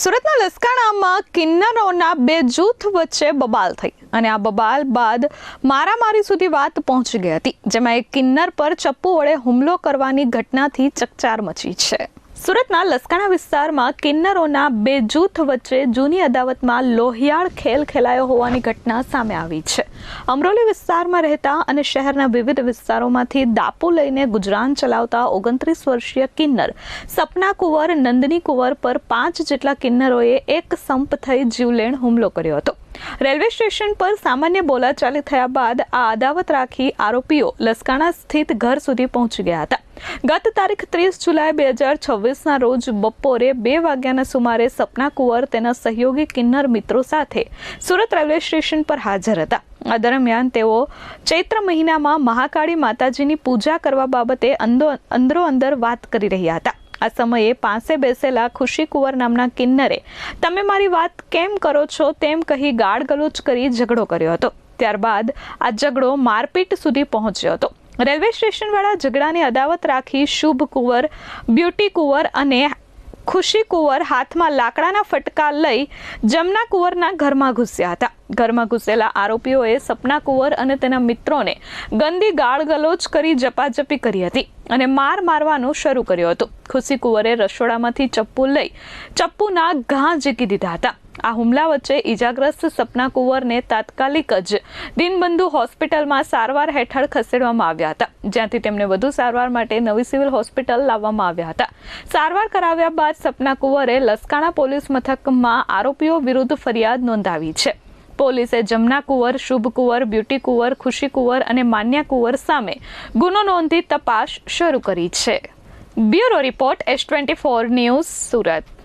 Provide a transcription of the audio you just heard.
સુરતના લસકાણામાં કિન્નરોના બે જૂથ વચ્ચે બબાલ થઈ અને આ બબાલ બાદ મારામારી સુધી વાત પહોંચી ગઈ હતી, જેમાં એક કિન્નર પર ચપ્પુ વડે હુમલો કરવાની ઘટનાથી ચકચાર મચી છે। સુરતના લસકાણા વિસ્તારમાં કિન્નરોના બે જૂથ વચ્ચે જૂની અદાવતમાં લોહિયાળ ખેલ ખેલાયો હોવાની ઘટના સામે આવી છે। અમરોલી વિસ્તારમાં રહેતા અને શહેરના વિવિધ વિસ્તારોમાંથી દાપુ લઈને ગુજરાન ચલાવતા 29 વર્ષીય કિન્નર સપના કુંવર નંદની કુંવર પર 5 જેટલા કિન્નરોએ એક સંપ થઈ જીવલેણ હુમલો કર્યો હતો। રેલવે સ્ટેશન પર સામાન્ય બોલાચાલી થયા બાદ આ અદાવત રાખી આરોપીઓ લસકાણા સ્થિત ઘર સુધી પહોંચી ગયા હતા। ગત તારીખ 30 જુલાઈ 2026ના રોજ બપોરે 2 વાગ્યાના સુમારે સપના કુંવર તેના સહયોગી કિન્નર મિત્રો સાથે સુરત રેલવે સ્ટેશન પર હાજર હતા। આ દરમિયાન તેઓ ચૈત્ર મહિનામાં મહાકાળી માતાજીની પૂજા કરવા બાબતે અંદરો-અંદર વાત કરી રહ્યા હતા। આ સમયે પાસે બેસેલા ખુશી કુંવર નામના કિન્નરે તમે મારી વાત કેમ કરો છો તેમ કહી ગાળગલોચ કરી ઝઘડો કર્યો હતો। ત્યારબાદ આ ઝઘડો મારપીટ સુધી પહોંચ્યો હતો। રેલવે સ્ટેશન વાળા ઝઘડાની અદાવત રાખી શુભ કુંવર, બ્યુટી કુંવર અને ખુશી કુંવર હાથમાં લાકડાના ફટકા લઈ જમના કુંવરના ઘરમાં ઘૂસ્યા હતા। ઘરમાં ઘૂસેલા આરોપીઓએ સપના કુંવર અને તેના મિત્રોને ગંદી ગાળગલોચ કરી ઝપાઝપી કરી હતી અને મારવાનું શરૂ કર્યું હતું। ખુશી કુંવરે રસોડામાંથી ચપ્પુ લઈ ચપ્પુના ઘા ઝીકી દીધા હતા। આ હુમલા વચ્ચે ઈજાગ્રસ્ત સપના કુંવરને તાત્કાલિક જ દિનબંધુ હોસ્પિટલમાં સારવાર હેઠળ ખસેડવામાં આવ્યા હતા, જ્યાંથી તેમને વધુ સારવાર માટે નવી સિવિલ હોસ્પિટલ લાવવામાં આવ્યા હતા। સારવાર કરાવ્યા બાદ સપના કુંવરે લસકાણા પોલીસ મથકમાં આરોપીઓ વિરુદ્ધ ફરિયાદ નોંધાવી છે। પોલીસે જમના કુંવર, શુભ કુંવર, બ્યુટી કુંવર, ખુશી કુંવર અને માન્યા કુંવર સામે ગુનો નોંધી તપાસ શરૂ કરી છે। Bureau report S24 news, Surat.